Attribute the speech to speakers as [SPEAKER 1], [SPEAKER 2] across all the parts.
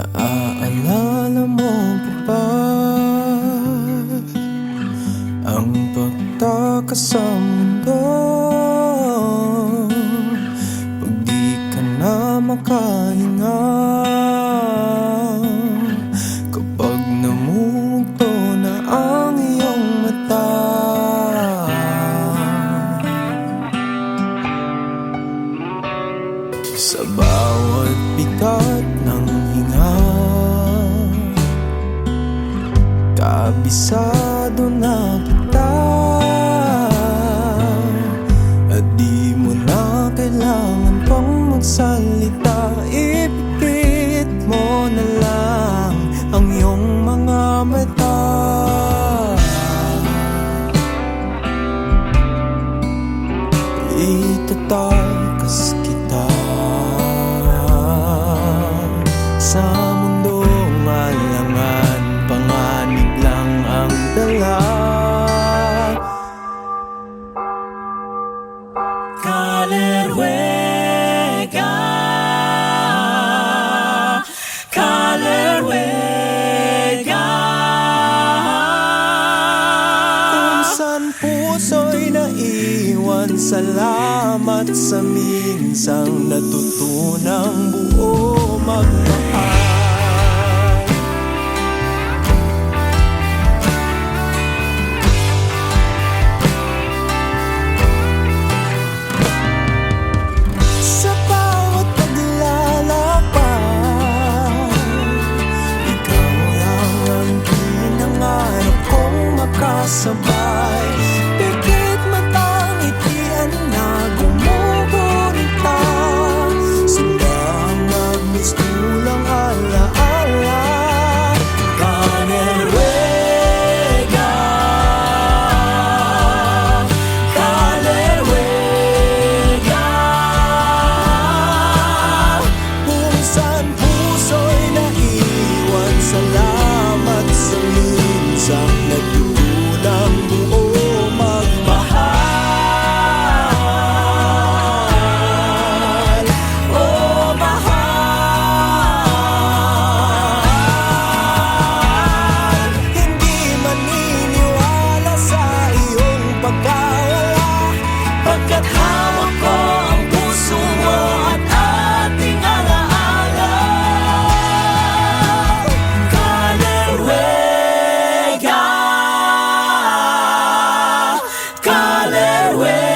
[SPEAKER 1] Naaalala mo pa ba ang pagtakas sa mundo? Pag di ka na makahinga, kapag namumugto na ang iyong mata. Sa bawat bigat ng hinga, kabisado na kita, at di mo na kailangan pang magsalita. Ipikit mo na lang ang iyong mga mata. Itatakas kita sa mundong alangan, panganib lang ang dala. Kalerwega, Kalerwega, kung saan puso'y naiwan, salamat sa minsang natutunang buo magmahal. Sa bawat paglalakad, ikaw lang ang pinangarap kong makasabay. Pikit matang ngitian na gumugunita, sila ang nagmistulang alaala. Kalerwega, Kalerwega, kung saan puso'y naiwan, salamat sa minsang nagdulang buo magmahal. Oh, mahal, hindi maniniwala sa iyong pagkawala, pagkat hawak ko ang puso mo at ating alaala. Kalerwega, Kalerwega,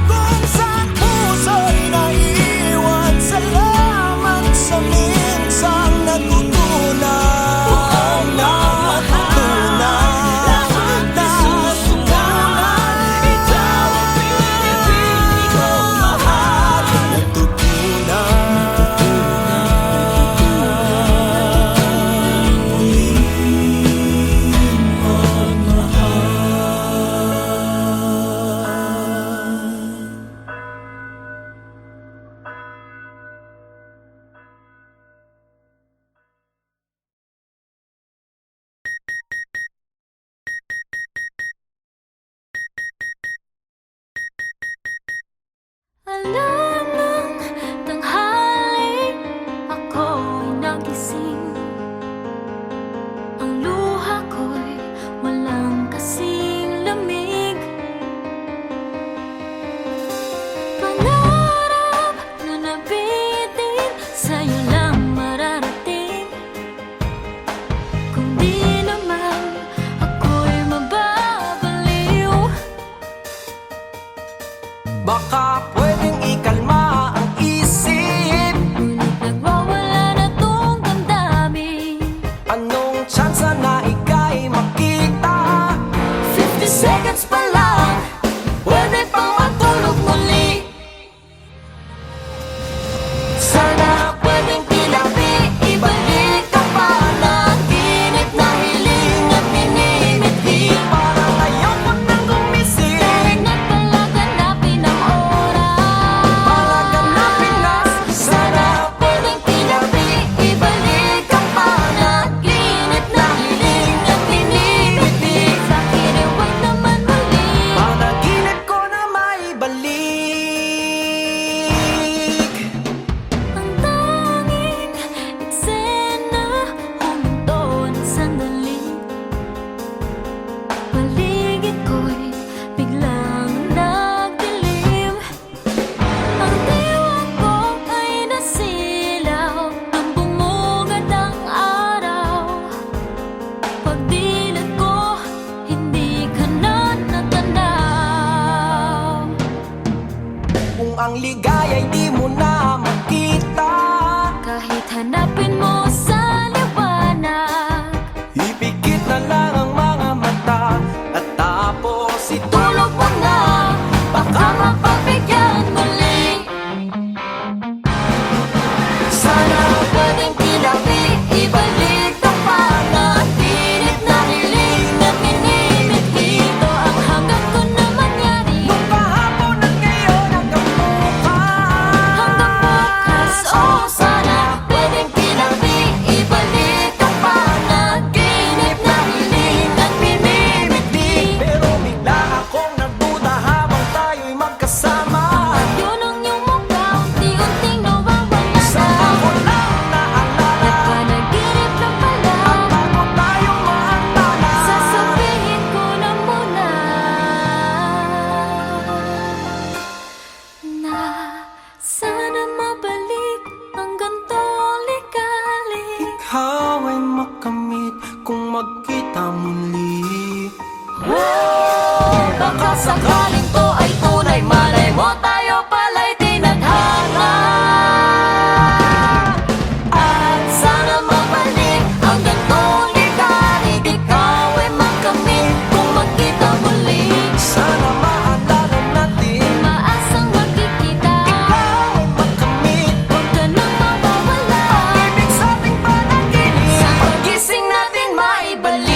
[SPEAKER 1] kung saan puso'y naiwan, salamat sa minsang natutunan. Buong natutunan, lahat nasusunan, ikaw ang pinipili kong mahal.
[SPEAKER 2] Alam ng tanghali, ako'y nagising. Ang luha ko'y walang kasing lamig. Pangarap na nabitin, sa'yo lang mararating. Kung di naman ako'y mababaliw,
[SPEAKER 1] Baka pwedeng ikalma ang isip.
[SPEAKER 2] ngunit nagwawala na tong damdamin.
[SPEAKER 1] Anong tsansa na ika'y makita?
[SPEAKER 2] 50 seconds pa lang, pwede pang matulog muli. Sana pwedeng tilapi, ibalik ka pa. Naginip na hiling at minimiti.
[SPEAKER 1] Parang ngayon wag nang gumising.
[SPEAKER 2] Tingnan pala ganapin ang oras.
[SPEAKER 3] ang ligaya'y di mo na makita.
[SPEAKER 2] Kahit hanapin mo sa liwanag,
[SPEAKER 3] Ipikit na lang ang mga mata at tapos
[SPEAKER 2] tulog mo na, baka mapagbigyan muli. Sana pwedeng tinabi, ibalik ang panaginip na hiling na minimit. Ito ang hanggang ko na mangyari.
[SPEAKER 3] kahapon at ngayon hanggang bukas.
[SPEAKER 2] Hanggang bukas, oh sana pwedeng tinabi, ibalik ang panaginip na hiling at minimit.
[SPEAKER 3] Pero bigla akong nagduda habang tayo'y magkasama.
[SPEAKER 2] Yun ang iyong mukha, unti-unting nawawala
[SPEAKER 3] Sa ako lang naalala
[SPEAKER 2] Nagpanaginip lang pala.
[SPEAKER 3] at bago tayo maantala,
[SPEAKER 2] Sasabihin ko na muna na sana mabalik ang ganitong ligali.
[SPEAKER 3] ikaw ay makamit kung magkita muli.
[SPEAKER 2] Baka sakaling to ay tunay, malay mo tayo pala'y tinadhana. At sana mabalik ang ganitong ligali. Ikaw ay makamit kung magkita muli.
[SPEAKER 3] Sana maalala natin,
[SPEAKER 2] Maasang makikita,
[SPEAKER 3] ikaw ay makamit.
[SPEAKER 2] huwag ka nang mawawala.
[SPEAKER 3] Ibig sa ating panaginip,
[SPEAKER 2] Sa pagising natin maibalik.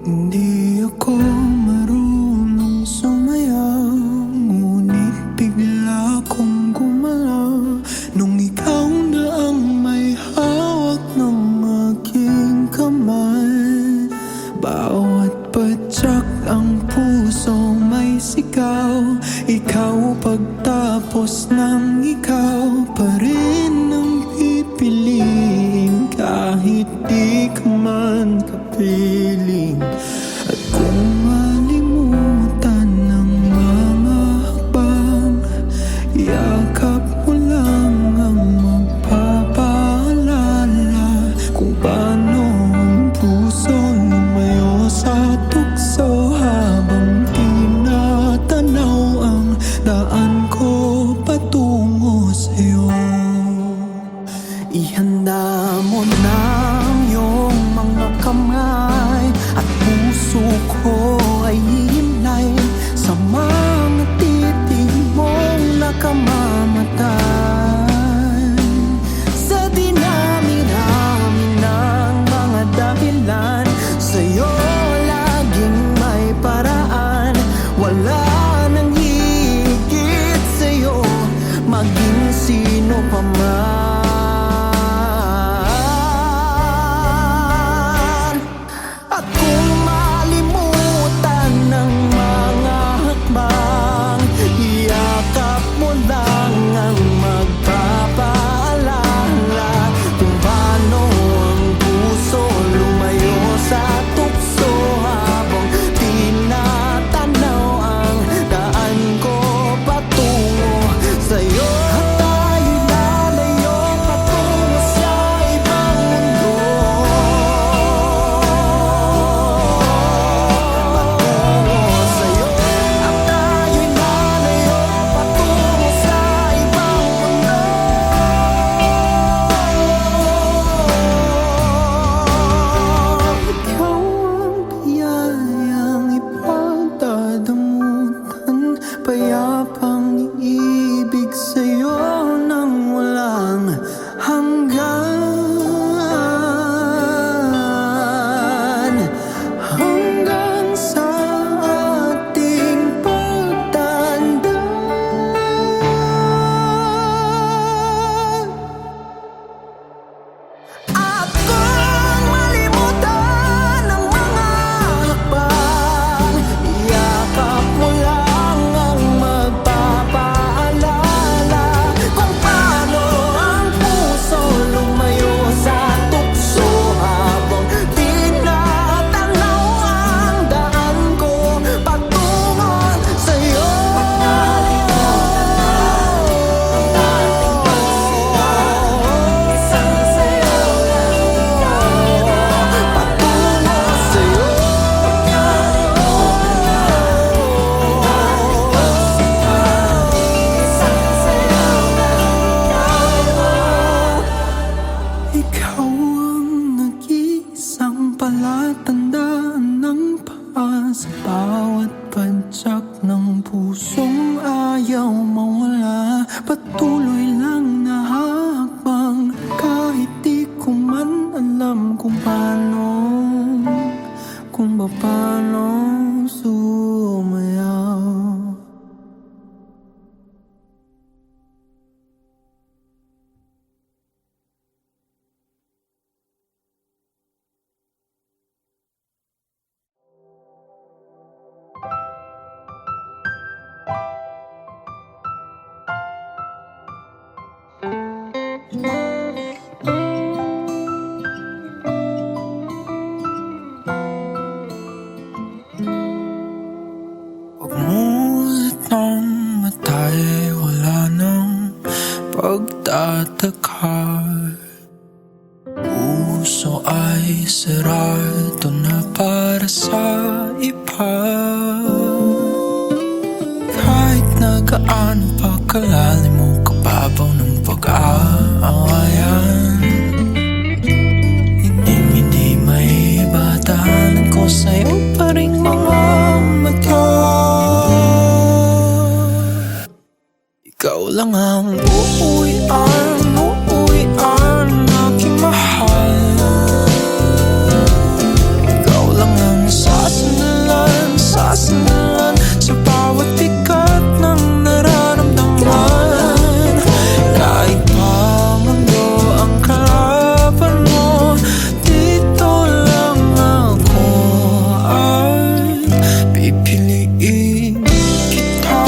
[SPEAKER 3] Hindi ako marunong sumayaw, ngunit bigla kong gumalaw nung ikaw na ang may hawak ng aking kamay. Bawat padyak ang puso may sigaw, ikaw pagtapos ng ikaw pa rin ang pipiliin kahit di ka man kapiling. At kung malimutan ng mga hakbang, yakap mo lang ang magpapaalala kung paano ang puso lumayo sa tukso habang tinatanaw ang daan ko patungo sa'yo. Ihanda mo na ang iyong mga kamay at puso palatandaan ng paa sa bawat padyak ng pusong ayaw mawala. Patuloy lang nahahakbang kahit di ko man alam kung paano sumayaw. Pagmulat ng matay, wala nang pagtataka. Puso ay sarado na para sa iba. Kahit na gaano pa kalalim mo kababaw ng pag-aawayan, hindi may batahanan ko sa'yo pa rin mga mata. Ikaw lang ang uuwian, aking mahal. Ikaw lang ang sasandalan sa bawat bigat ng nararamdaman. Kahit pa mundo ang kalaban mo, dito lang ako ay pipiliin kita.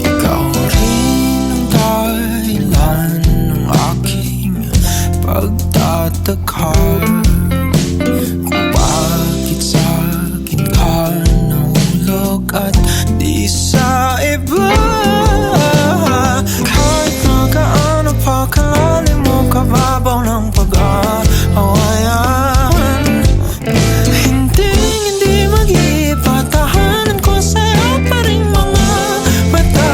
[SPEAKER 3] Ikaw rin ang dahilan ng aking pagtataka, kung bakit sa'kin ka nahulog at di sa iba. Kahit na gaano pa kalalim mo kababaw ng pag-aawayan, hindi mag-iiba, tahanan ko sa'yo pa rin mga mata.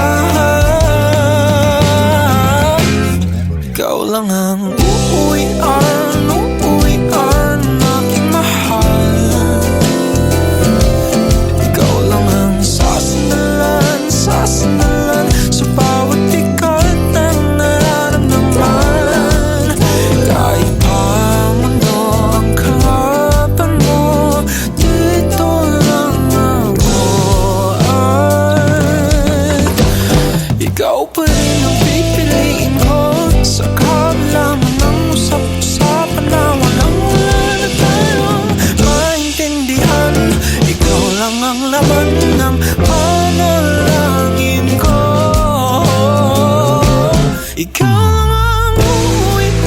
[SPEAKER 3] Ikaw lang ang uuwian, aking mahal. Ikaw lang ang sasandalan sa bawat bigat ng nararamdaman. Kahit pa mundo ang kalaban mo, dito lang ako ay ikaw pa rin ang pipiliin ko. Sa kabila mo ng usap-usapan na walang-wala na tayong maintindihan, ikaw lang ang laman ng panalangin ko. Ikaw lang ang uuwian,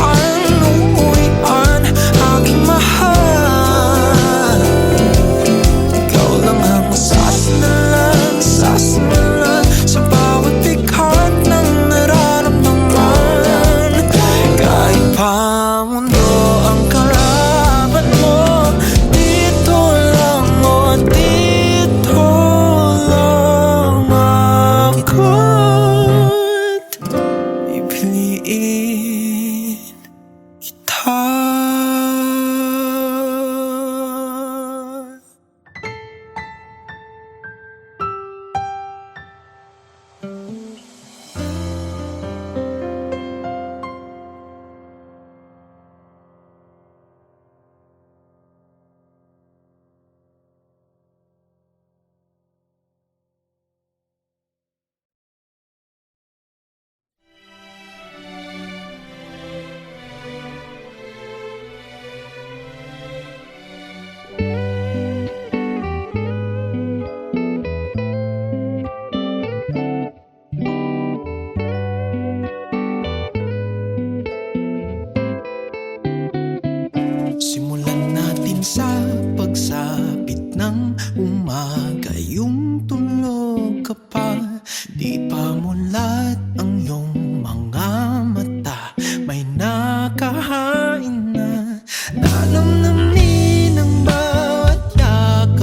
[SPEAKER 3] aking mahal. Ikaw lang ang sasandalan sa bawat bigat ng nararamdaman. Kahit pa mundo ang kalaban mo, dito lang ako't pipiliin kita. Simulan natin sa pagsapit ng umaga, yung tulog ka pa, di pa mulat ang iyong mga mata. May nakahain na, nalamnamin ang bawat yak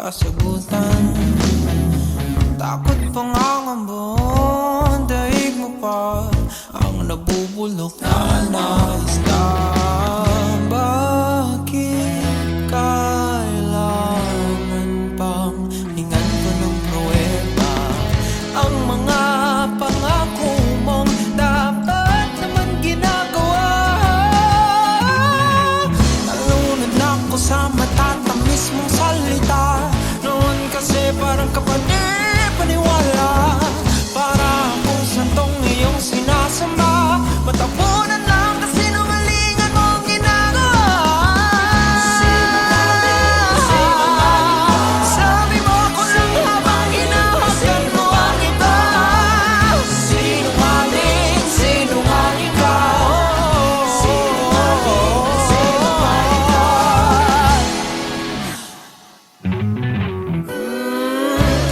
[SPEAKER 3] kasagutan. Takot pangangambon, daig mo pa ang nabubulok na naista. Bakit kailangan pang hingan ko ng pruweba? Ang mga pangako mong dapat naman ginagawa. Nalunod na ako sa matatamis mong salita. Noon kasi parang kapani-paniwala. Para akong santong iyong sinasamba. Matapunan lang kasi nungalingan mong ginagawa. Sabi mo ako lang habang hinahagan mo ang iba. Sinungaling, sinungaling ka.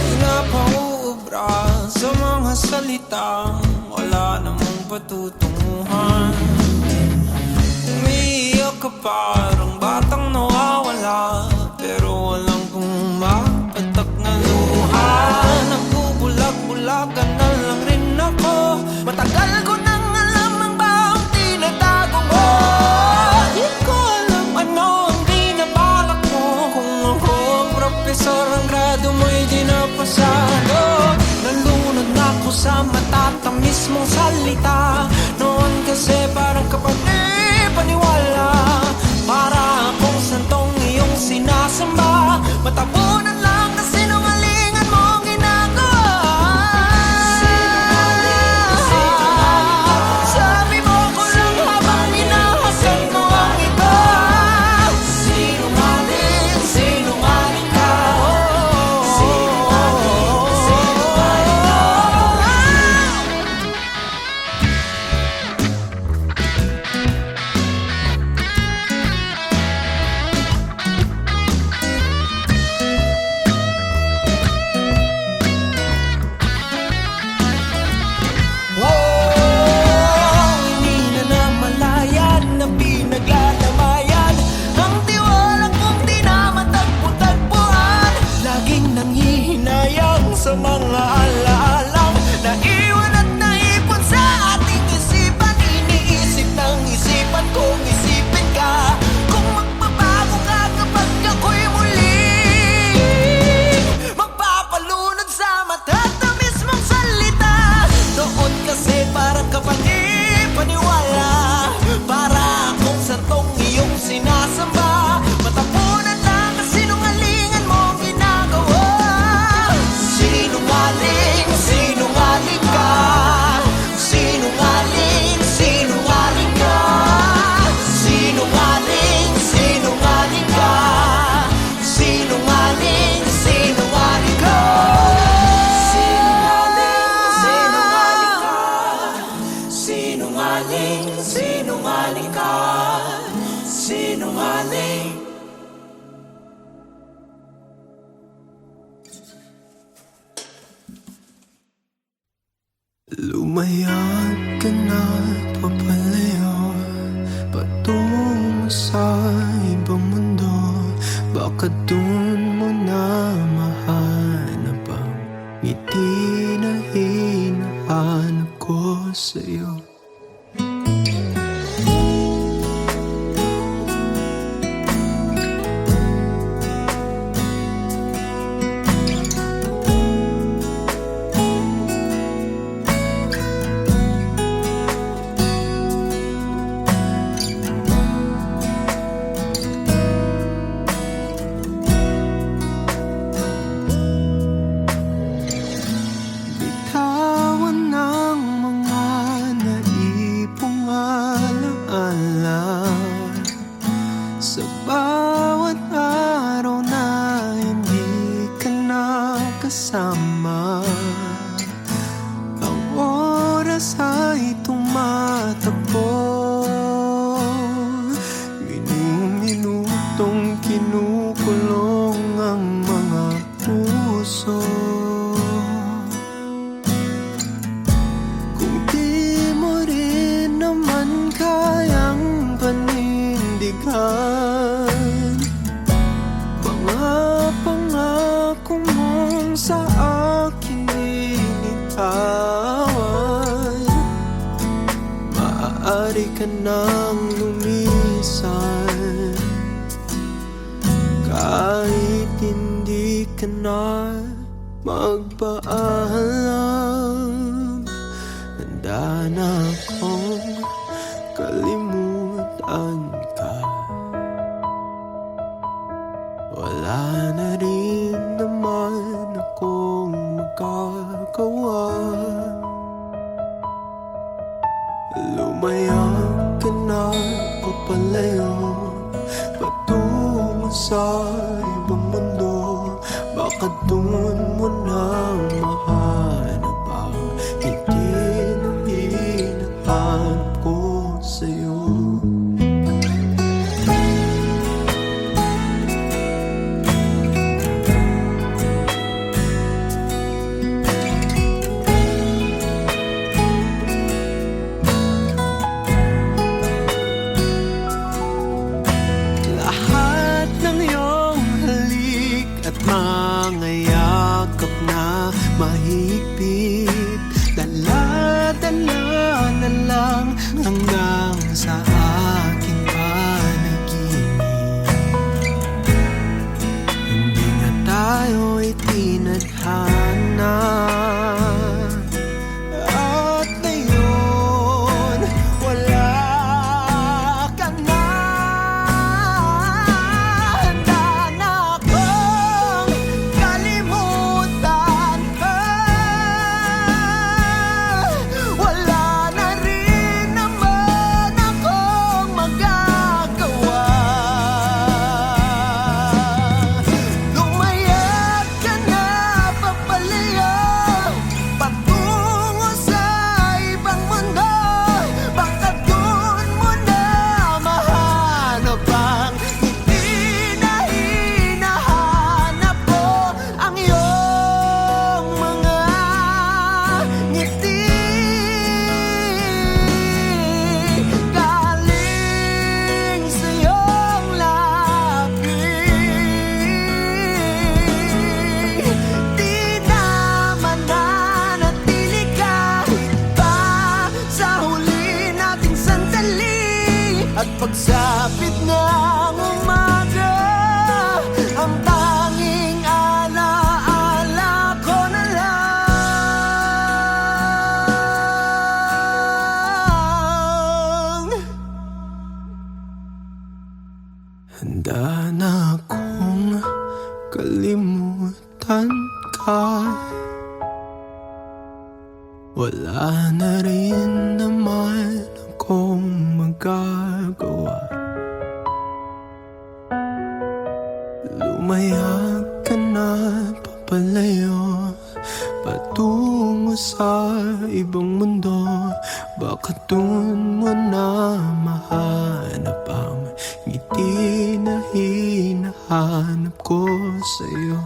[SPEAKER 3] Di na pa uubra sa mga salitang wala namang patutunguhan. Umiiyak ka parang batang nawawala, pero walang pumapatak na luha. Nagbubulag-bulagan na lang rin ako. Matagal ko nang alam ang bang tinatago mo. Di ko alam ano ang binabalak mo. Kung ako ang profesor, ang grado mo'y di napasado. Nalunod na ako sa matatamis mong salita. Noon kasi parang kapani-paniwala. Para akong santong iyong sinasamba. Matapunan lang kasi nungalingan mong ginagawa. Sabi mo ko lang habang hinahagan mo ang iba. Sinungaling, sinungaling ka. Hindi na namalayan na pinaglalamayan ang tiwala kong di na matagpo-tagpuan. Laging nanghihinayang sa mga alaalang naiwan at naipon sa ating isipan. Iniisip ng isipan kong isipin ka. Kung magbabago ka kapag ako'y muling magpapalunod sa matatamis mong salita. Noon kasi parang kapani-paniwala. Para akong santong iyong sinasamba. Matapunan lang kasi nungalingan mong ginagawa. Sinungaling, sinungaling ka. Sinungaling, sinungaling ka. Sinungaling, sinungaling ka. Sinungaling, sinungaling ka. Sinungaling, sinungaling ka. Sinungaling. Lumayag ka na papalayo, patungo sa ibang mundo. Baka dun mo na mahanap ang ngiti na hinahanap ko sa'yo. Bitawan ng mga naipong alaala sa bawat araw na hindi ka nakasama. Ang oras ay tumatakbo, minu-minutong kinukulong ang mga puso. Kung di mo rin naman kayang maaari ka nang lumisan kahit hindi ka na magpaalam. Handa na akong kalimutan ka. Wala na rin naman akong magagawa. Lumaya ka na papalayo patungo sa ibang mundo. Baka dun mo na mahanap ang hindi na hinahanap ko sa'yo. Lahat ng iyong halik at mga yakap na mahigpit, dala-dala na lang hanggang sa aking panaginip. Hindi nga tayo'y tinadhana, at ngayon wala ka na. Handa na akong kalimutan ka. Wala na rin naman akong magagawa. Lumayag ka na papalayo patungo sa ibang mundo. Baka dun mo na mahanap ang hindi na hinahanap ko. Ang iyong mga ngiti galing sa iyong labi. Di na mananatili kahit pa sa huli nating sandali. At pagsapit ng umaga, ang tanging alaala ko na lang. Handa na akong kalimutan ka. Wala na rin naman akong magagawa. Lumayag ka na papalayo patungo sa ibang mundo. Baka dun mo na mahanap ang ngiti na hinahanap ko sa'yo.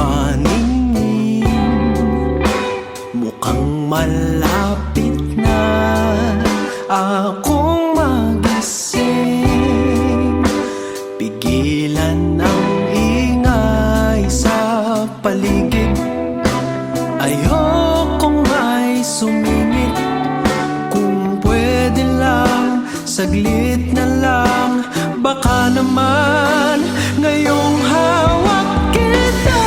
[SPEAKER 3] paningin, mukhang malapit na akong magising. Pigilan ang ingay sa paligid, ayokong may sumingit. Kung pwede lang, saglit na lang, baka naman ngayong hawak kita.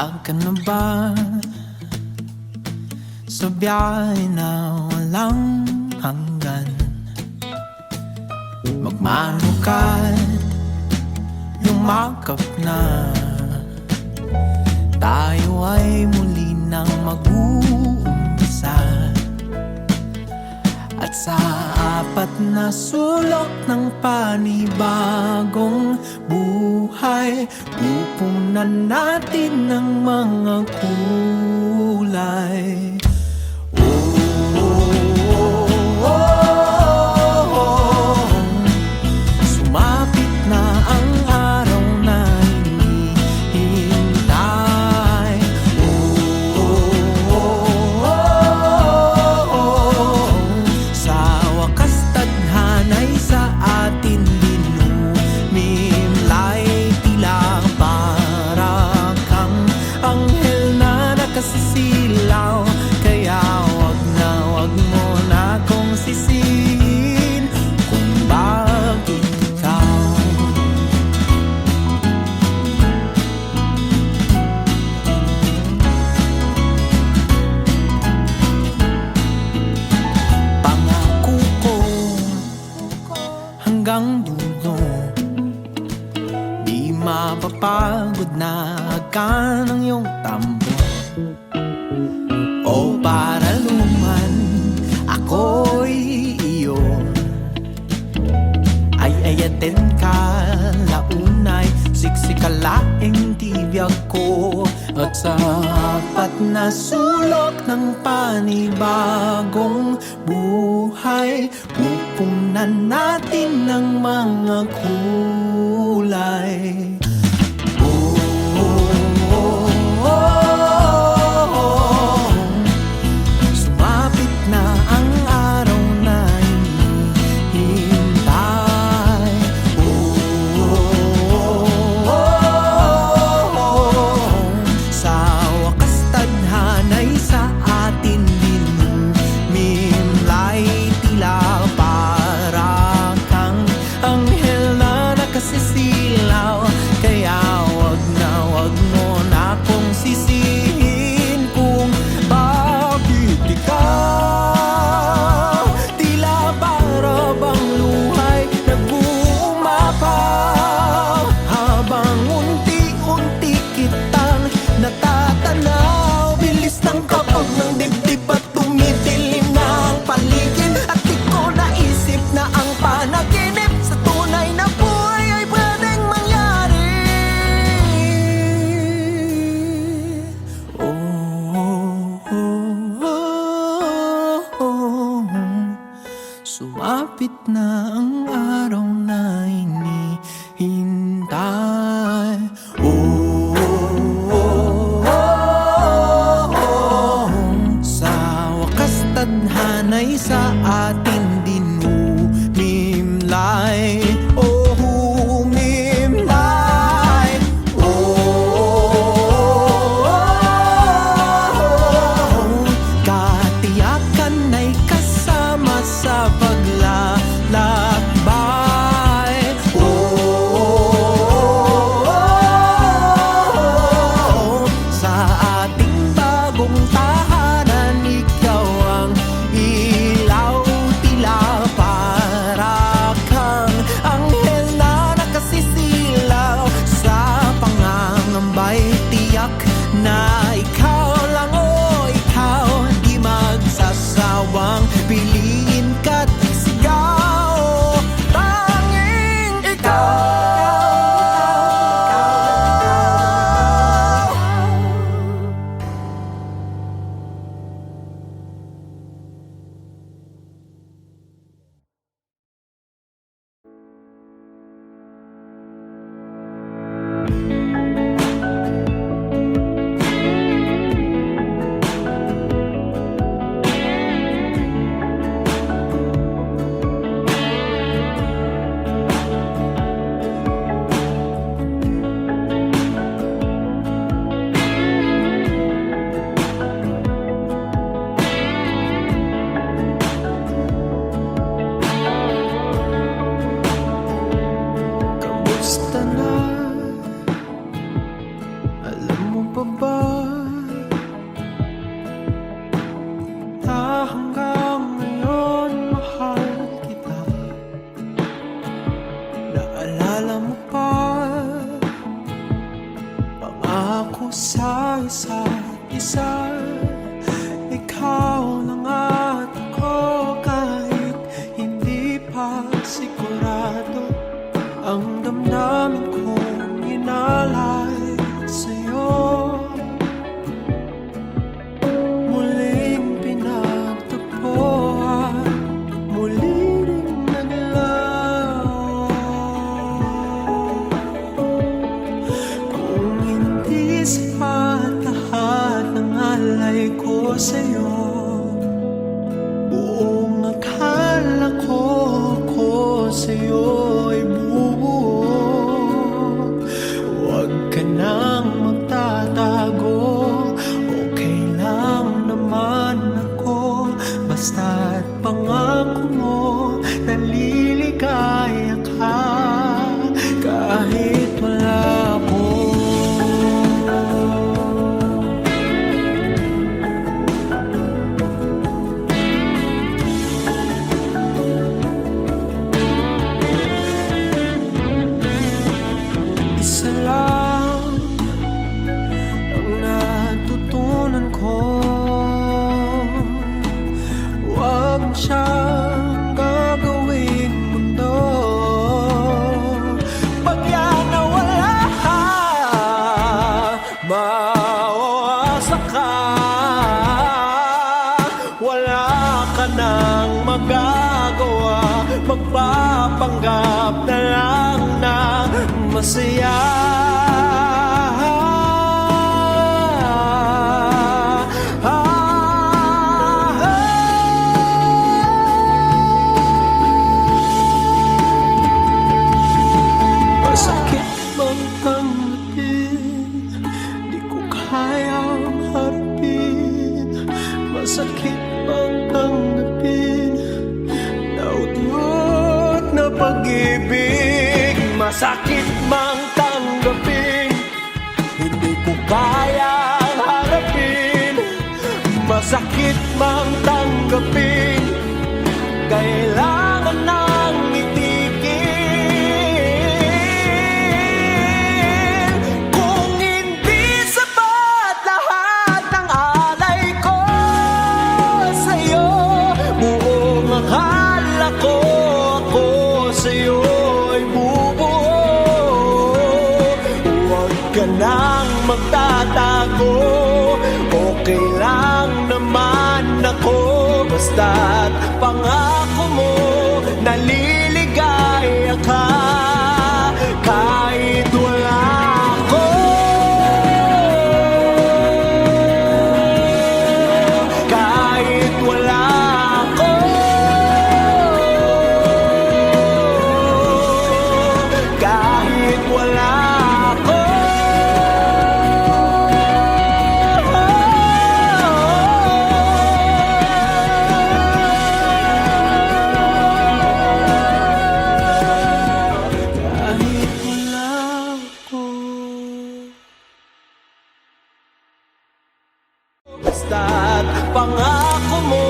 [SPEAKER 3] Handa ka na ba sa biyahe na walang hanggan? Magmanukat, yumakap na, tayo ay muli nang mag-uumpisa. At sa apat na sulok ng panibagong buhay, pupunan natin ng mga kulay. Sumapit na ang araw na hinihintay. Sa wakas tadhana'y sa atin dinumimlay, tila para kang anghel na nakasisilaw. Kaya wag mo na akong sisihin kung bakit ikaw pangako ko hanggang dulo, di mapapagod na agkan ang iyong tambo. O para luman ako'y iyo, ay ayaten ka launay, siksikalaing tibiyag ko. At sa apat na sulok ng panibagong buhay, pupunan natin ng mga kulay. Sumapit na ang araw na hinihintay. Sa wakas tadhana'y sa atin dinumimlay, tila para kang anghel na nakasisilaw. Kaya wag mo na akong sisihin kung bakit ikaw tila para bang luhay nag-uumapaw, habang unti-unti kitang natatanaw. Bilis ng kapag ng dibdib at tumidilim na ang paligid, at di ko naisip na ang panaginip sa tunay na buhay ay pwedeng mangyari. Sumapit na ang araw na hinihintay. Sa wakas tadhana'y sa atin dinumimlay. Humimlay. Katiyakan ay kasama sa paglalakbay. Sa ating bagong tahanan, ikaw ang ilaw, tila para kang anghel na nakasisilaw. Sa pangangambay, tiyak na ikaw lang, ikaw di magsasawang piliin ka't sigaw. Tanging ikaw. ko pa ba na hanggang ngayon mahal kita? Naalala mo pa pangako sa isa't isa? Ikaw lang at ako kahit hindi pa sigurado. Ang damdamin kong inalay sa'yo, muling pinagtagpo at muli ring naglaho. Kung hindi sapat lahat ng alay ko sa'yo, buong akala ko sa'yo ay buo. Huwag ka nang magtatago, okay lang naman ako. Basta't pangako mo, naliligaya ka kahit wala ako. Isa lang ang natutunan ko, huwag mo siyang gagawing mundo. Pag yan nawala, mawawasa ka. Wala ka nang magagawa, magpapanggap na lang na masaya. Masakit bang tanggapin? Di ko kayang harapin. Masakit bang tanggapin na udyot na pag-ibig? Masakit mang tanggapin, hindi ko kayang harapin. Masakit mang tanggapin, kailangan nang itigil. Kung hindi sapat lahat ng alay ko sa'yo, buong akala ko ako sa'yo ay bubuo. Huwag ka nang magtatago, okay lang naman ako. Basta't pangako mo, naliligaya ka kahit wala ako. Kahit wala ako. Kahit wala ako. Kahit wala ako. Basta't pangako mo,